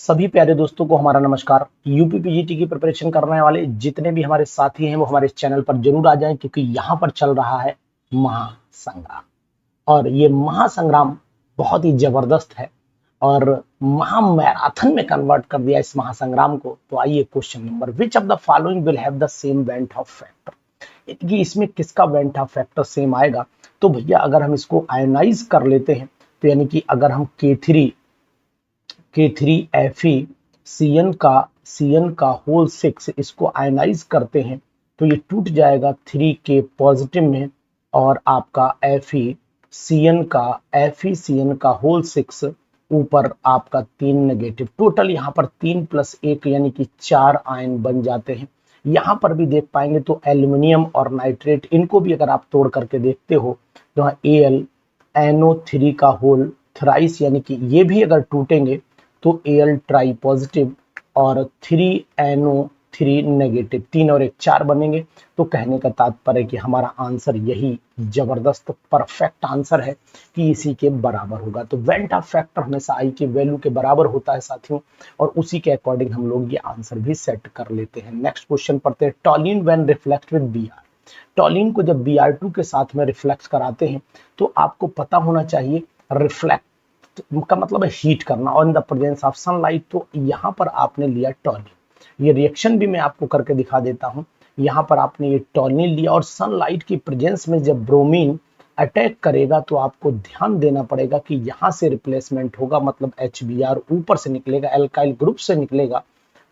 सभी प्यारे दोस्तों को हमारा नमस्कार। यूपीपीजीटी की प्रिपरेशन करने वाले जितने भी हमारे साथी हैं वो हमारे इस चैनल पर जरूर आ जाएं, क्योंकि यहाँ पर चल रहा है महासंग्राम। और ये महासंग्राम बहुत ही जबरदस्त है और महामैराथन में कन्वर्ट कर दिया इस महासंग्राम को। तो आइए question number, which of the following will have the same went of factor. कि इसमें किसका वेंट ऑफ फैक्टर सेम आएगा। तो भैया अगर हम इसको आयनाइज कर लेते हैं तो यानी कि अगर हम K3Fe Cn का होल 6 इसको आयनाइज करते हैं तो ये टूट जाएगा 3K पॉजिटिव में, और आपका Fe Cn का होल 6 ऊपर आपका 3 नेगेटिव। टोटल यहाँ पर 3 + 1 यानी कि 4 आयन बन जाते हैं। यहाँ पर भी देख पाएंगे तो एल्यूमिनियम और नाइट्रेट, इनको भी अगर आप तोड़ करके देखते हो तो AlNO3 का होल थ्राइस यानी कि ये भी अगर टूटेंगे तो Al ट्राई पॉजिटिव और 3NO3 नेगेटिव, 3 और 1 4 बनेंगे। तो कहने का तात्पर्य कि हमारा आंसर यही जबरदस्त परफेक्ट आंसर है कि इसी के बराबर होगा। तो वेंट ऑफ फैक्टर हमेशा आई के वैल्यू के बराबर होता है साथियों, और उसी के अकॉर्डिंग हम लोग ये आंसर भी सेट कर लेते हैं। नेक्स्ट क्वेश्चन पढ़ते हैं। टॉलिन व्हेन रिफ्लेक्ट विद Br। टॉलिन को जब Br2 के साथ में रिफ्लेक्ट कराते हैं तो आपको पता होना चाहिए रिफ्लेक्ट का मतलब है हीट करना, और इन द प्रेजेंस ऑफ सनलाइट। तो यहाँ पर आपने लिया टॉलिन। ये रिएक्शन भी मैं आपको करके दिखा देता हूँ। यहाँ पर आपने ये टॉलिन लिया और सनलाइट की प्रेजेंस में जब ब्रोमीन अटैक करेगा तो आपको ध्यान देना पड़ेगा कि यहाँ से रिप्लेसमेंट होगा, मतलब HBr ऊपर से निकलेगा, एल्काइल ग्रुप से निकलेगा,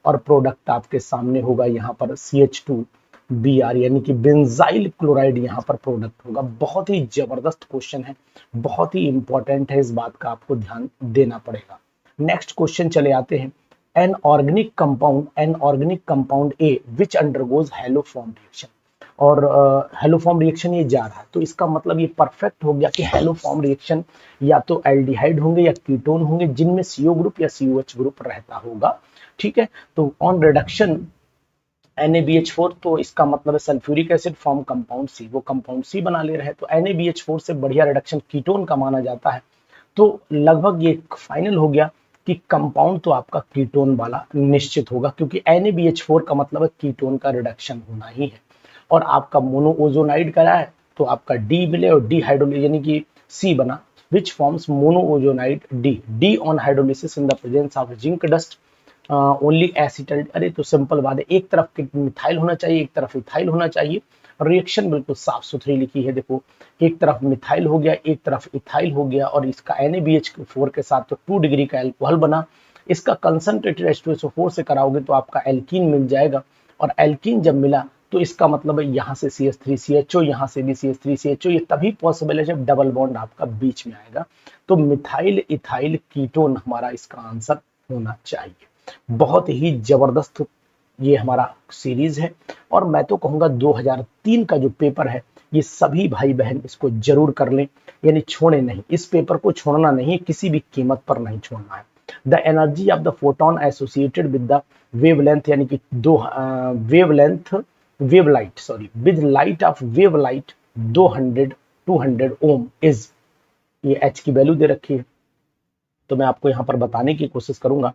और प्रोडक्ट आपके सामने होगा यहाँ पर CH2Br यानी कि बेंजाइल क्लोराइड यहाँ पर प्रोडक्ट होगा। बहुत ही जबरदस्त क्वेश्चन है, बहुत ही इंपॉर्टेंट है, इस बात का आपको ध्यान देना पड़ेगा। नेक्स्ट क्वेश्चन चले आते हैं। An organic compound A which undergoes haloform reaction. और हैलोफॉर्म रिएक्शन ये जा रहा है, तो इसका मतलब ये परफेक्ट हो गया कि हैलोफॉर्म रिएक्शन या तो एल्डिहाइड होंगे या कीटोन होंगे जिनमें CO ग्रुप या COH ग्रुप रहता होगा। ठीक है, तो ऑन रिडक्शन NaBH4, तो इसका मतलब है sulphuric acid form compound C, वो कंपाउंड C बना ले रहे हैं। तो NaBH4 से बढ़िया रिडक्शन कीटोन का माना जाता है। तो लगभग ये फाइनल हो गया कि कंपाउंड तो आपका कीटोन वाला निश्चित होगा, क्योंकि NaBH4 का मतलब है कीटोन का रिडक्शन होना ही है। और आपका मोनोओजोनाइड करा है तो आपका D मिले और डी हाइड्रोलिस यानी कि C बना, which forms monoozonide D on hydrolysis in the presence of zinc dust only acetal. अरे तो सिंपल बात है, एक तरफ मिथाइल होना चाहिए, एक तरफ इथाइल होना चाहिए। रिएक्शन बिल्कुल साफ सुथरी लिखी है, देखो एक तरफ मिथाइल हो गया, एक तरफ इथाइल हो गया, और इसका NaBH4 के साथ तो 2 डिग्री का एल्कोहल बना। इसका कंसंट्रेटेड H2SO4 से कराओगे तो आपका एल्कीन मिल जाएगा, और एल्कीन जब मिला तो इसका मतलब है यहाँ से CH3CHO, यहाँ से भी CH3CHO। ये तभी पॉसिबल है जब डबल बॉन्ड आपका बीच में आएगा। तो मिथाइल इथाइल कीटोन हमारा इसका आंसर होना चाहिए। बहुत ही जबरदस्त ये हमारा सीरीज है, और मैं तो कहूंगा 2003 का जो पेपर है ये सभी भाई बहन इसको जरूर कर लें, यानी छोड़े नहीं, इस पेपर को छोड़ना नहीं, किसी भी कीमत पर नहीं छोड़ना है। The energy of the photon associated with the wavelength यानी कि with light of wavelength 200 ohm is, ये H की वैल्यू दे रखी है, तो मैं आपको यहाँ पर बताने की कोशिश करूंगा।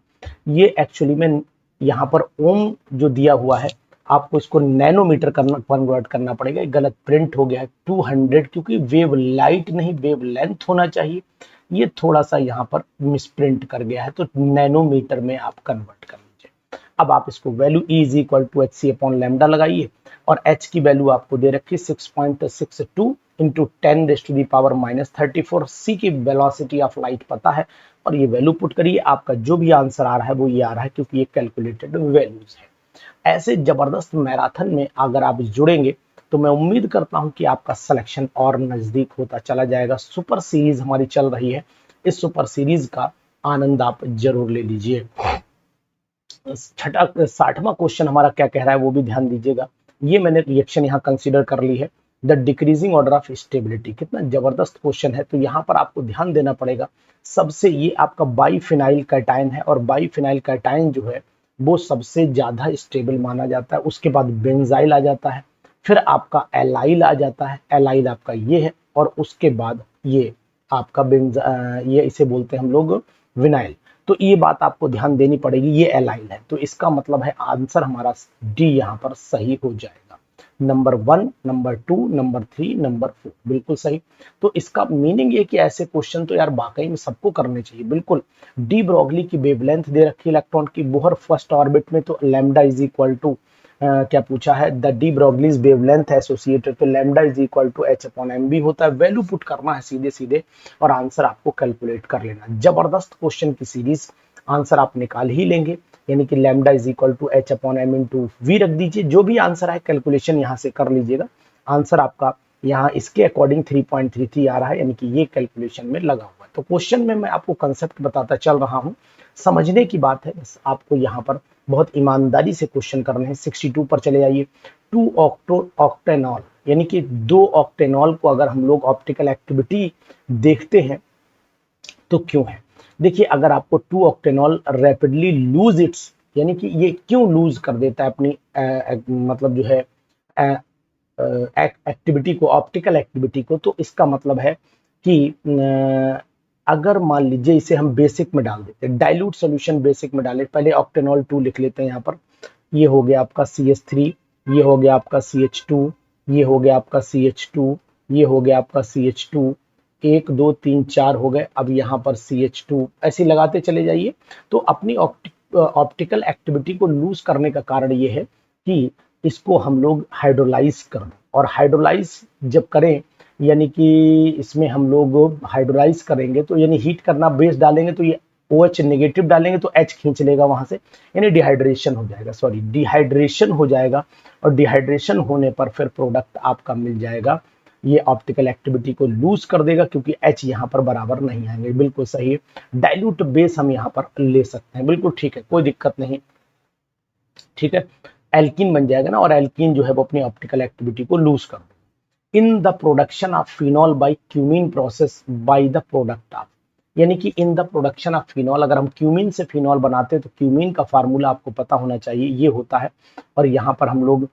ये एक्चुअली में यहाँ पर ओम जो दिया हुआ है, आपको इसको नैनोमीटर कन्वर्ट करना पड़ेगा। गलत प्रिंट हो गया है 200, क्योंकि वेव लाइट नहीं वेव लेंथ होना चाहिए, ये थोड़ा सा यहाँ पर मिसप्रिंट कर गया है, तो नैनोमीटर में आप कन्वर्ट कर लीजिए। अब आप इसको value E is equal to HC/λ लगाइए, और H की वैल्यू आपको दे रखी 6.62 इंटू 10⁻⁻34। C की वेलोसिटी ऑफ लाइट पता है, और ये वैल्यू पुट करिए, आपका जो भी आंसर आ रहा है वो ये आ रहा है, क्योंकि ये कैलकुलेटेड वैल्यूज है। ऐसे जबरदस्त मैराथन में अगर आप जुड़ेंगे तो मैं उम्मीद करता हूं कि आपका सिलेक्शन और नजदीक होता चला जाएगा। सुपर सीरीज हमारी चल रही है, इस सुपर सीरीज का आनंद आप जरूर ले लीजिए। 60वां क्वेश्चन हमारा क्या कह रहा है वो भी ध्यान दीजिएगा। ये मैंने रिएक्शन यहाँ कंसीडर कर ली है, the decreasing order of stability. कितना जबरदस्त क्वेश्चन है, तो यहाँ पर आपको ध्यान देना पड़ेगा। सबसे ये आपका बाइफिनाइल कैटायन है, और बाइफिनाइल कैटायन जो है वो सबसे ज्यादा स्टेबल माना जाता है। उसके बाद बेंजाइल आ जाता है, फिर आपका एलाइल आ जाता है, एलाइल आपका ये है, और उसके बाद ये आपका ये इसे बोलते हैं हम लोग विनाइल। तो ये बात आपको ध्यान देनी पड़ेगी, ये एलाइल है, तो इसका मतलब है आंसर हमारा डी यहाँ पर सही हो जाएगा। नंबर 1, नंबर 2, नंबर 3, नंबर 4 बिल्कुल सही। तो इसका मीनिंग ये कि ऐसे क्वेश्चन तो यार वाकई में सबको करने चाहिए। बिल्कुल, डी ब्रॉगली की वेवलेंथ दे रखी है इलेक्ट्रॉन की, बोहर फर्स्ट ऑर्बिट में, तो लैम्डा इज इक्वल टू क्या पूछा है, the de Broglie's wavelength associated, तो lambda is equal to H upon M B होता है। वैल्यू पुट करना है सीधे सीधे और आंसर आपको कैलकुलेट कर लेना। जबरदस्त क्वेश्चन की सीरीज, आंसर आप निकाल ही लेंगे, यानी कि lambda is equal to H upon M into V रख दीजिए, जो भी आंसर है कैलकुलेशन यहाँ से कर लीजिएगा। आंसर आपका यहाँ इसके अकॉर्डिंग 3.33 आ रहा है, यानी कि ये कैलकुलेशन में लगा हुआ है। तो क्वेश्चन में मैं आपको कंसेप्ट बताता चल रहा हूँ, समझने की बात है, बस आपको यहाँ पर बहुत ईमानदारी से क्वेश्चन करने हैं। 62 पर चले जाइए। 2 ऑक्टेनॉल, यानी कि 2 ऑक्टेनॉल को अगर हम लोग ऑप्टिकल एक्टिविटी देखते हैं तो क्यों है। देखिए, अगर आपको 2 ऑक्टेनॉल रैपिडली लूज इट्स, यानी कि ये क्यों लूज कर देता है अपनी मतलब जो है एक्टिविटी को, ऑप्टिकल एक्टिविटी को, तो इसका मतलब है कि अगर मान लीजिए इसे हम बेसिक में डाल देते हैं, डाइल्यूट सॉल्यूशन बेसिक में डालें, पहले ऑक्टेनॉल 2 लिख लेते हैं यहाँ पर, ये हो गया आपका CH3, ये हो गया आपका CH2, ये हो गया आपका CH2, ये हो गया आपका CH2, 1 2 3 4 हो गए। अब यहाँ पर CH2 ऐसे लगाते चले जाइए। तो अपनी ऑप्टिकल एक्टिविटी को लूज करने का कारण ये है कि इसको हम लोग हाइड्रोलाइज कर दें, और हाइड्रोलाइज जब करें, यानी कि इसमें हम लोग हाइड्रोलाइज करेंगे तो यानी हीट करना, बेस डालेंगे तो ये OH नेगेटिव डालेंगे तो H खींच लेगा वहां से, यानी डिहाइड्रेशन हो जाएगा, सॉरी डिहाइड्रेशन हो जाएगा। और डिहाइड्रेशन होने पर फिर प्रोडक्ट आपका मिल जाएगा, ये ऑप्टिकल एक्टिविटी को लूज कर देगा, क्योंकि H यहाँ पर बराबर नहीं आएंगे। बिल्कुल सही है, डाइल्यूट बेस हम यहाँ पर ले सकते हैं, बिल्कुल ठीक है, कोई दिक्कत नहीं, ठीक है। एल्कीन बन जाएगा ना, और एल्कीन जो है वो अपनी ऑप्टिकल एक्टिविटी को लूज कर देगा। In the production of phenol by cumene process by the product of, यानी कि in the production of phenol, अगर हम क्यूमीन से फिनॉल बनाते हैं तो क्यूमीन का फार्मूला आपको पता होना चाहिए, ये होता है। और यहाँ पर हम लोग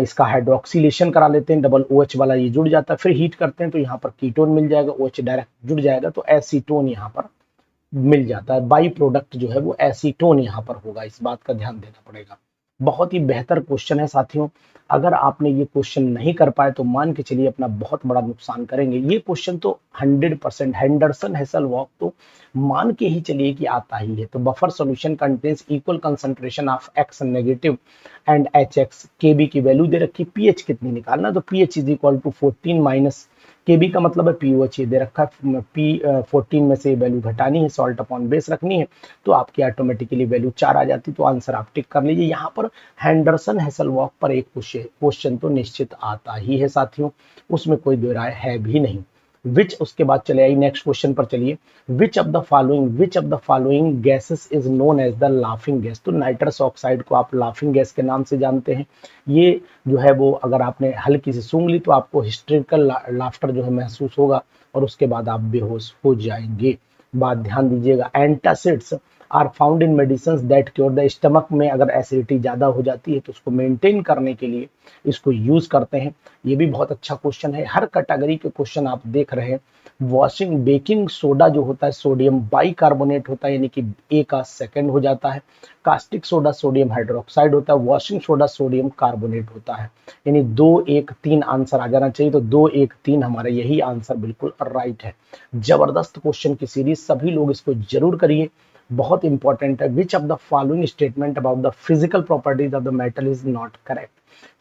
इसका हाइड्रोक्सिलेशन करा लेते हैं, डबल OH वाला ये जुड़ जाता है, फिर हीट करते हैं तो यहाँ पर कीटोन मिल जाएगा, OH डायरेक्ट जुड़ जाएगा तो एसीटोन यहाँ पर मिल जाता है। बाई प्रोडक्ट जो है वो एसीटोन यहाँ पर होगा, इस बात का ध्यान देना पड़ेगा। बहुत ही बेहतर क्वेश्चन है साथियों, अगर आपने ये क्वेश्चन नहीं कर पाए तो मान के चलिए अपना बहुत बड़ा नुकसान करेंगे। ये क्वेश्चन तो 100% हेंडरसन हेसलवॉक तो मान के ही चलिए कि आता ही है। तो buffer solution contains equal concentration of X negative and HX, KB की वैल्यू दे रखी, pH कितनी निकालना, तो pH is equal to 14 minus KB का मतलब है POH दे रखा है, P14 में से वैल्यू घटानी है, सॉल्ट अपॉन बेस रखनी है, तो आपकी ऑटोमेटिकली वैल्यू 4 आ जाती, तो आंसर आप टिक कर लीजिए। यहाँ पर हेंडरसन हेसलवॉक पर एक क्वेश्चन तो निश्चित आता ही है साथियों, उसमें कोई दो राय है भी नहीं। विच, उसके बाद चले आइए नेक्स्ट क्वेश्चन पर चलिए। Which of the following gases is known as the laughing gas, तो नाइट्रस ऑक्साइड को आप लाफिंग गैस के नाम से जानते हैं। ये जो है वो अगर आपने हल्की सी सूंघ ली तो आपको हिस्ट्रिकल लाफ्टर जो है महसूस होगा, और उसके बाद आप बेहोश हो जाएंगे। बात ध्यान दीजिएगा। Antacids are found in medicine that cure the stomach, में अगर एसिडिटी ज्यादा हो जाती है तो उसको मेंटेन करने के लिए इसको यूज करते हैं। ये भी बहुत अच्छा क्वेश्चन है, हर कैटेगरी के क्वेश्चन आप देख रहे हैं। वॉशिंग बेकिंग सोडा जो होता है सोडियम बाइकार्बोनेट होता है, यानी कि A का सेकंड हो जाता है। कास्टिक सोडा सोडियम हाइड्रोक्साइड होता है, वॉशिंग सोडा सोडियम कार्बोनेट होता है, यानी 2 1 3 आंसर आ जाना चाहिए, तो 2 1 3 हमारा यही आंसर बिल्कुल राइट है। जबरदस्त क्वेश्चन की सीरीज, सभी लोग इसको जरूर करिए, बहुत इंपॉर्टेंट है। विच of the following statement about the physical properties of the metal is not correct.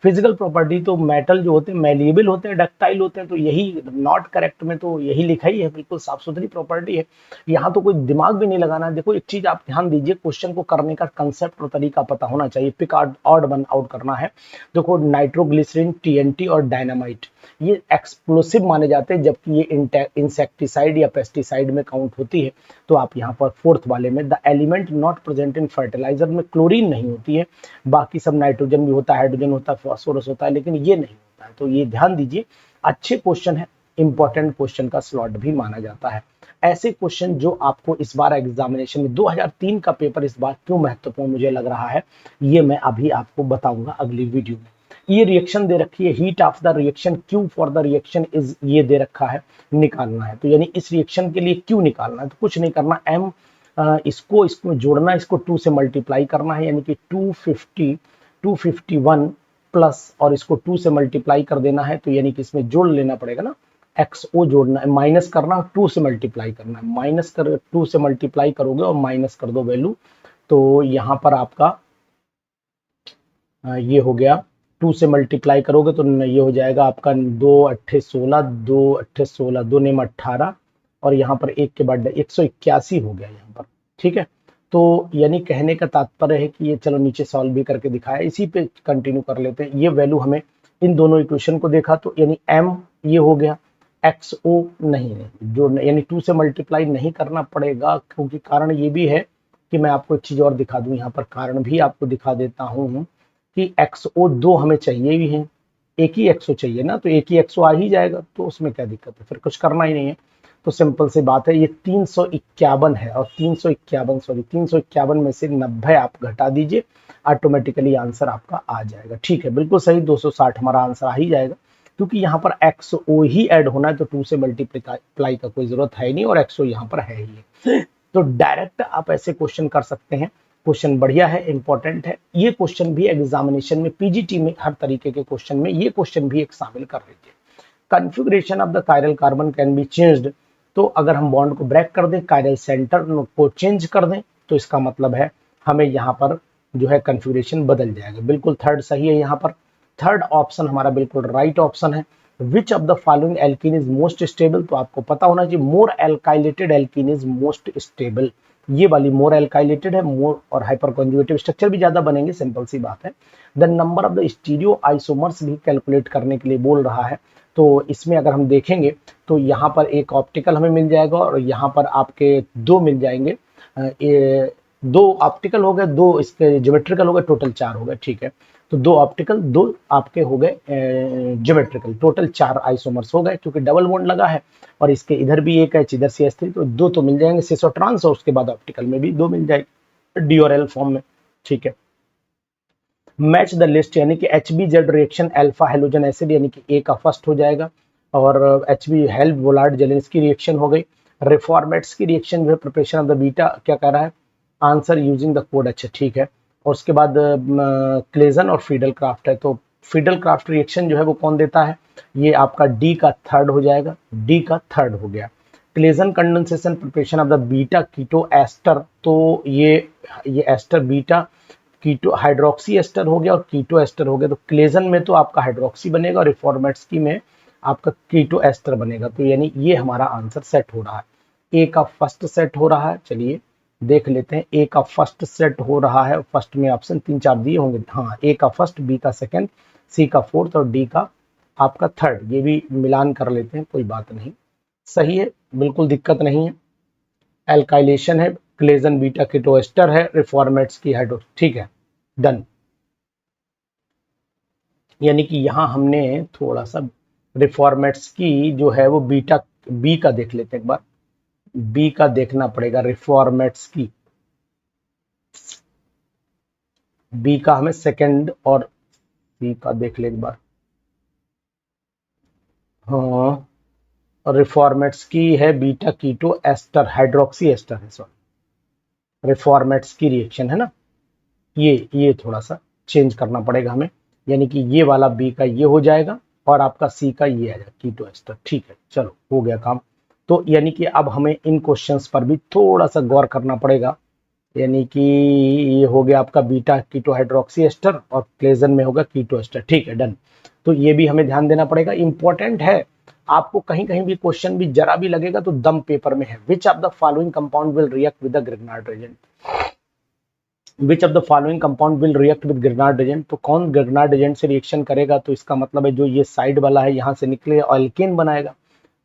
Physical property तो मेटल जो होते हैं मैलिएबल होते हैं, डक्टाइल होते हैं, तो यही नॉट करेक्ट में तो यही लिखा ही है, बिल्कुल साफ सुथरी प्रॉपर्टी है, यहाँ तो कोई दिमाग भी नहीं लगाना। देखो एक चीज आप ध्यान दीजिए, क्वेश्चन को करने का कंसेप्ट और तरीका पता होना चाहिए, पिक ऑड वन आउट करना है। देखो नाइट्रोग्लिसरीन, TNT और डायनामाइट ये एक्सप्लोसिव माने जाते हैं, जबकि ये इंसेक्टिसाइड या पेस्टिसाइड में काउंट होती है। तो आप यहाँ पर फोर्थ वाले में, the element not present in fertiliser, में क्लोरीन नहीं होती है, बाकी सब नाइट्रोजन भी होता है, हाइड्रोजन होता है, फास्फोरस होता है, लेकिन ये नहीं होता है। तो ये ध्यान दीजिए, अच्छे क्वेश्चन है, इंपॉर्टेंट क्वेश्चन का स्लॉट भी माना जाता है। ऐसे क्वेश्चन जो आपको इस बार एग्जामिनेशन में 2003 का पेपर इस बार क्यों महत्वपूर्ण मुझे लग रहा है, ये मैं अभी आपको बताऊंगा अगली वीडियो में। ये रिएक्शन दे रखी है, heat of the reaction, Q for the reaction is, ये दे रखा है, निकालना है। तो यानी इस रिएक्शन के लिए क्यू निकालना है, तो कुछ नहीं करना, M इसको इसमें जोड़ना, इसको 2 से मल्टीप्लाई करना है, यानी कि 251 प्लस और इसको 2 से मल्टीप्लाई कर देना है, तो यानी कि इसमें जोड़ लेना पड़ेगा ना, XO जोड़ना है, माइनस करना, 2 से मल्टीप्लाई करना है, माइनस कर 2 से मल्टीप्लाई करोगे और माइनस कर दो वैल्यू, तो यहाँ पर आपका ये हो गया, 2 से मल्टीप्लाई करोगे तो ये हो जाएगा आपका 2 अट्ठे 16, 2 अट्ठे 16, 2 नेम 18 और यहाँ पर एक के बाद 181 हो गया यहाँ पर। ठीक है, तो यानी कहने का तात्पर्य है कि ये, चलो नीचे सॉल्व भी करके दिखाया, इसी पे कंटिन्यू कर लेते हैं। ये वैल्यू हमें इन दोनों इक्वेशन को देखा तो यानी m ये हो गया, XO नहीं जो, यानी 2 से मल्टीप्लाई नहीं करना पड़ेगा, क्योंकि कारण ये भी है कि मैं आपको एक चीज और दिखा दूं, यहाँ पर कारण भी आपको दिखा देता हूँ कि XO 2 हमें चाहिए भी है, एक ही XO चाहिए ना, तो एक ही XO आ ही जाएगा, तो उसमें क्या दिक्कत है, फिर कुछ करना ही नहीं है। तो सिंपल सी बात है, ये 351 है और 351 में से 90 आप घटा दीजिए, ऑटोमेटिकली आंसर आपका आ जाएगा। ठीक है, बिल्कुल सही, 260 हमारा आंसर आ ही जाएगा, क्योंकि यहाँ पर XO ही ऐड होना है, तो 2 से मल्टीप्लाई का कोई जरूरत है नहीं और XO यहाँ पर है ही। तो डायरेक्ट आप ऐसे क्वेश्चन कर सकते हैं। क्वेश्चन बढ़िया है, इंपॉर्टेंट है। ये क्वेश्चन भी एग्जामिनेशन में, पीजीटी में, हर तरीके के क्वेश्चन में ये क्वेश्चन भी एक शामिल कर लीजिए। Configuration of the chiral carbon can be changed, तो अगर हम बॉन्ड को ब्रेक कर दें, कायरल सेंटर को चेंज कर दें, तो इसका मतलब है हमें यहाँ पर जो है कन्फिगरेशन बदल जाएगा। बिल्कुल थर्ड सही है, यहाँ पर थर्ड ऑप्शन हमारा बिल्कुल राइट ऑप्शन है। विच of the following alkene is most stable, तो आपको पता होना चाहिए मोर एल्काइलेटेड एल्कीन इज मोस्ट स्टेबल, ये वाली मोर एल्काइलेटेड है, मोर और हाइपर कॉन्जुगेटिव स्ट्रक्चर भी ज्यादा बनेंगे, सिंपल सी बात है। The number of the stereo isomers भी कैलकुलेट करने के लिए बोल रहा है, तो इसमें अगर हम देखेंगे तो यहाँ पर एक ऑप्टिकल हमें मिल जाएगा और यहाँ पर आपके दो मिल जाएंगे, दो ऑप्टिकल हो गए, दो इसके ज्योमेट्रिकल हो गए, टोटल 4 हो गए। ठीक है, तो दो ऑप्टिकल, दो आपके हो गए ज्योमेट्रिकल, टोटल 4 आइसोमर्स हो गए, क्योंकि डबल बॉन्ड लगा है और इसके इधर भी एक है, इधर CH3, तो दो तो मिल जाएंगे सिस और ट्रांस, और उसके बाद ऑप्टिकल में भी दो मिल जाएंगे डी और एल फॉर्म में। ठीक है, मैच द लिस्ट, यानी कि HBZ reaction alpha halogen acid, यानी कि ए का फर्स्ट हो जाएगा, और HB हेल्प वोलार्ड जेलेंस्की रिएक्शन हो गई। रिफॉर्मेट्स की रिएक्शन जो है प्रिपरेशन ऑफ द बीटा, क्या कह रहा है, आंसर यूजिंग द कोड। अच्छा ठीक है, और उसके बाद क्लेजन और फ्रीडल क्राफ्ट है, तो फ्रीडल क्राफ्ट रिएक्शन जो है वो कौन देता है, ये आपका डी का थर्ड हो जाएगा, डी का थर्ड हो गया। Claisen condensation preparation of the beta keto ester, तो ये ester beta keto hydroxy ester हो गया और कीटो एस्टर हो गया, तो क्लेजन में तो आपका हाइड्रोक्सी बनेगा और रिफॉर्मेट्स की में आपका कीटो एस्टर बनेगा, तो यानी ये हमारा आंसर सेट हो रहा है। ए का फर्स्ट सेट हो रहा है, चलिए देख लेते हैं। ए का फर्स्ट सेट हो रहा है, फर्स्ट में ऑप्शन 3 4 दिए होंगे, हाँ, ए का फर्स्ट, बी का सेकंड, सी का फोर्थ और डी का आपका थर्ड, ये भी मिलान कर लेते हैं, कोई बात नहीं, सही है, बिल्कुल दिक्कत नहीं है। एल्काइलेशन है, क्लेजन बीटा कीटो एस्टर है, रिफॉर्मेट्स की हाइड्रो, ठीक है, डन। यानी कि यहां हमने थोड़ा सा रिफॉर्मेट्स की जो है वो बीटा, बी का देख लेते हैं एक बार, बी का देखना पड़ेगा, रिफॉर्मेट्स की बी का हमें सेकंड और सी का देख ले एक बार, हाँ, रिफॉर्मेट्स की है beta keto ester, hydroxy ester है, सॉरी, रिफॉर्मेट्स की रिएक्शन है ना, ये थोड़ा सा चेंज करना पड़ेगा हमें, यानी कि ये वाला बी का ये हो जाएगा और आपका सी का ये आ जाएगा कीटो एस्टर। ठीक है, चलो हो गया काम। तो यानी कि अब हमें इन क्वेश्चंस पर भी थोड़ा सा गौर करना पड़ेगा, यानी कि ये हो गया आपका बीटा कीटो हाइड्रोक्सी एस्टर और क्लेजन में होगा कीटो एस्टर। ठीक है, डन। तो ये भी हमें ध्यान देना पड़ेगा, इंपॉर्टेंट है, आपको कहीं कहीं भी क्वेश्चन भी जरा भी लगेगा तो दम पेपर में है। विच of the following compound will react with the Grignard agent, which of the following compound will react with Grignard agent, तो कौन ग्रिग्नार्ड एजेंट से रिएक्शन करेगा, तो इसका मतलब है जो ये साइड वाला है यहाँ से निकले अल्केन बनाएगा,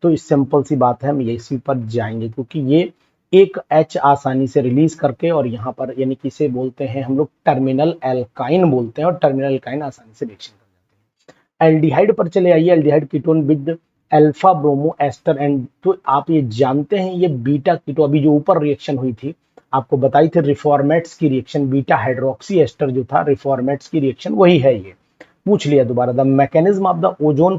तो इस सिंपल सी बात है, हम इसी पर जाएंगे, क्योंकि ये एक H आसानी से रिलीज करके, और यहाँ पर यानी कि इसे बोलते हैं हम लोग टर्मिनल एल्काइन बोलते हैं, और टर्मिनल एल्काइन आसानी से रिएक्शन कर जाते हैं। एल्डिहाइड पर चले आइए, aldehyde ketone with alpha bromo ester and, तो आप ये जानते हैं ये बीटा कीटो, अभी जो ऊपर रिएक्शन हुई थी आपको बताई थी रिफॉर्मेट्स की रिएक्शन, बीटा हाइड्रोक्सी एस्टर जो था रिफॉर्मेट्स की रिएक्शन वही है, ये पूछ लिया दोबारा। The mechanism of the ozone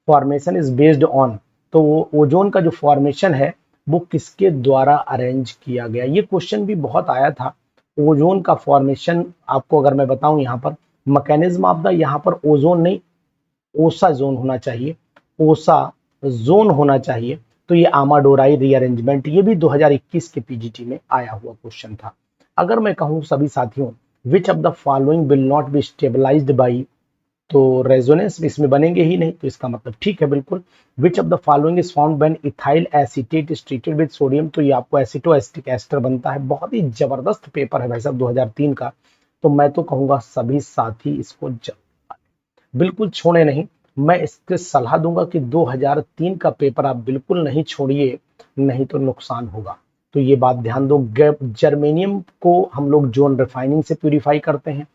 formation is based on, तो ओजोन का जो फॉर्मेशन है वो किसके द्वारा अरेंज किया गया। ये क्वेश्चन भी बहुत आया था। ओजोन का फॉर्मेशन आपको अगर मैं बताऊं, यहाँ पर मैकेनिज्म ऑफ द, यहाँ पर ओजोन नहीं ओसा जोन होना चाहिए, ओसा जोन होना चाहिए। तो ये आमाडोराई रीअरेंजमेंट, ये भी 2021 के पीजीटी में आया हुआ क्वेश्चन था। अगर मैं कहूं सभी साथियों, which of the following will not be stabilised by, तो रेजोनेंस इसमें बनेंगे ही नहीं, तो इसका मतलब ठीक है बिल्कुल। विच of the following is found when ethyl acetate is treated with sodium, तो ये आपको एसिटोएस्टिक एस्टर बनता है। बहुत ही जबरदस्त पेपर है भाई साहब 2003 का। तो मैं तो कहूंगा सभी साथी इसको बिल्कुल छोड़े नहीं। मैं इसके सलाह दूंगा कि 2003 का पेपर आप बिल्कुल नहीं छोड़िए, नहीं तो नुकसान होगा। तो ये बात ध्यान दो। जर्मेनियम को हम लोग जोन रिफाइनिंग से प्यूरिफाई करते हैं।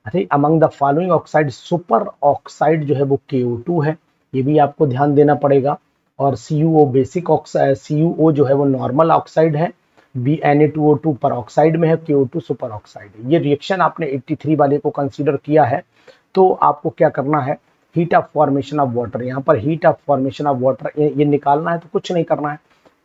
अरे among the following oxide, super oxide जो है वो KO2 है, ये भी आपको ध्यान देना पड़ेगा। और CuO बेसिक ऑक्साइड, CuO जो है वो नॉर्मल ऑक्साइड है, Na2O2 पर ऑक्साइड में है, KO2 सुपर ऑक्साइड है। ये रिएक्शन आपने 83 वाले को कंसीडर किया है, तो आपको क्या करना है, heat of formation of water, यहाँ पर heat of formation of water ये निकालना है। तो कुछ नहीं करना है,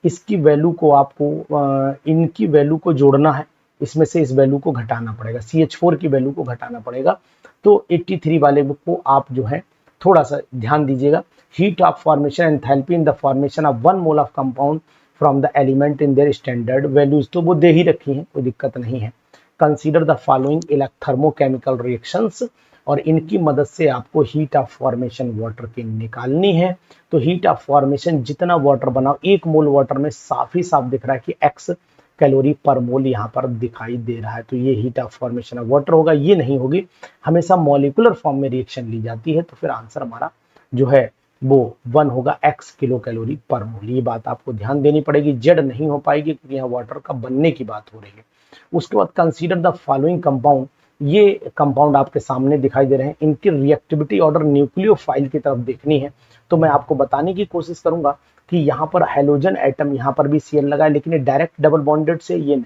इसकी वैल्यू को आपको इनकी वैल्यू को जोड़ना है, इसमें से इस वैल्यू को घटाना पड़ेगा, CH4 की वैल्यू को घटाना पड़ेगा। तो 83 वाले बुक को आप जो है थोड़ा सा ध्यान दीजिएगा। Heat of formation enthalpy in the formation of 1 mole of compound from the element in their standard values, तो वो दे ही रखी है, कोई दिक्कत नहीं है। Consider the following thermochemical reactions, और इनकी मदद से आपको हीट ऑफ फॉर्मेशन वाटर की निकालनी है। तो हीट ऑफ फॉर्मेशन जितना वाटर बनाओ, 1 मोल वाटर में साफ ही साफ दिख रहा है कि x कैलोरी पर मोल यहाँ पर दिखाई दे रहा है। तो ये heat of formation of water होगा, ये नहीं होगी। हमेशा मॉलिक्यूलर फॉर्म में रिएक्शन ली जाती है, तो फिर आंसर हमारा जो है वो 1 होगा, x किलो कैलोरी पर मोल। ये बात आपको ध्यान देनी पड़ेगी, जेड नहीं हो पाएगी क्योंकि यहाँ वाटर का बनने की बात हो रही है। उसके बाद कंसीडर द फॉलोइंग कंपाउंड, ये कंपाउंड आपके सामने दिखाई दे रहे हैं, इनकी रिएक्टिविटी ऑर्डर न्यूक्लियोफाइल की तरफ देखनी है। तो मैं आपको बताने की कोशिश करूंगा कि यहाँ पर हेलोजन एटम, यहाँ पर भी Cl लगा है, लेकिन ये डायरेक्ट डबल बॉन्डेड से ये नहीं।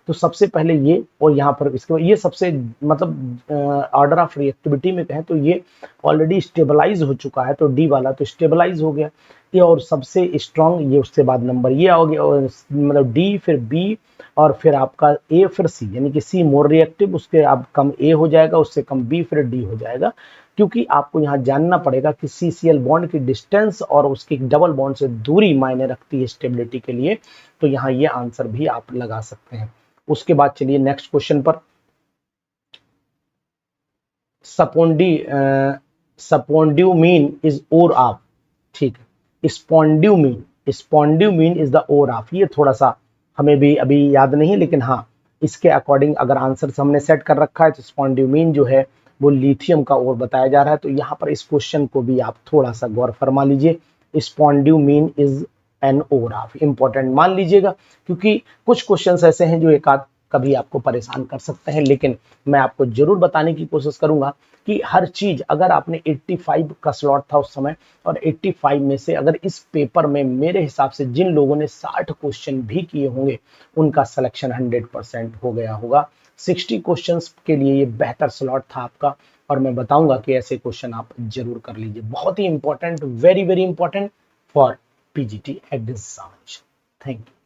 तो सबसे पहले ये, और यहाँ पर इसके ये सबसे मतलब ऑर्डर ऑफ रिएक्टिविटी में कहें तो ये ऑलरेडी स्टेबलाइज हो चुका है, तो डी वाला तो स्टेबलाइज हो गया ये, और सबसे स्ट्रॉन्ग ये, उसके बाद नंबर ये आओगे, और मतलब डी, फिर बी, और फिर आपका ए, फिर सी, यानी कि सी मोर रिएक्टिव, उसके अब कम ए हो जाएगा, उससे कम बी, फिर डी हो जाएगा। क्योंकि आपको यहाँ जानना पड़ेगा कि CCl बॉन्ड की डिस्टेंस और उसकी डबल बॉन्ड से दूरी मायने रखती है स्टेबिलिटी के लिए। तो यहाँ ये आंसर भी आप लगा सकते हैं। उसके बाद चलिए नेक्स्ट क्वेश्चन पर। स्पोंड्यूमीन इज ओर ऑफ, ठीक है, स्पोंड्यूमीन इज द ओर ऑफ। ये थोड़ा सा हमें भी अभी याद नहीं, लेकिन हाँ इसके अकॉर्डिंग अगर आंसर हमने सेट कर रखा है तो स्पोंड्यूमीन जो है वो लिथियम का ओर बताया जा रहा है। तो यहाँ पर इस क्वेश्चन को भी आप थोड़ा सा गौर फरमा लीजिए, spodumene is an ore of, important मान लीजिएगा, क्योंकि कुछ क्वेश्चंस ऐसे हैं जो एक आध कभी आपको परेशान कर सकते हैं। लेकिन मैं आपको जरूर बताने की कोशिश करूंगा कि हर चीज, अगर आपने 85 का स्लॉट था उस समय, और 85 में से अगर इस पेपर में मेरे हिसाब से जिन लोगों ने 60 क्वेश्चन भी किए होंगे उनका सिलेक्शन 100% हो गया होगा। 60 क्वेश्चंस के लिए ये बेहतर स्लॉट था आपका, और मैं बताऊंगा कि ऐसे क्वेश्चन आप जरूर कर लीजिए। बहुत ही important, very very important for PGT examination. Thank you.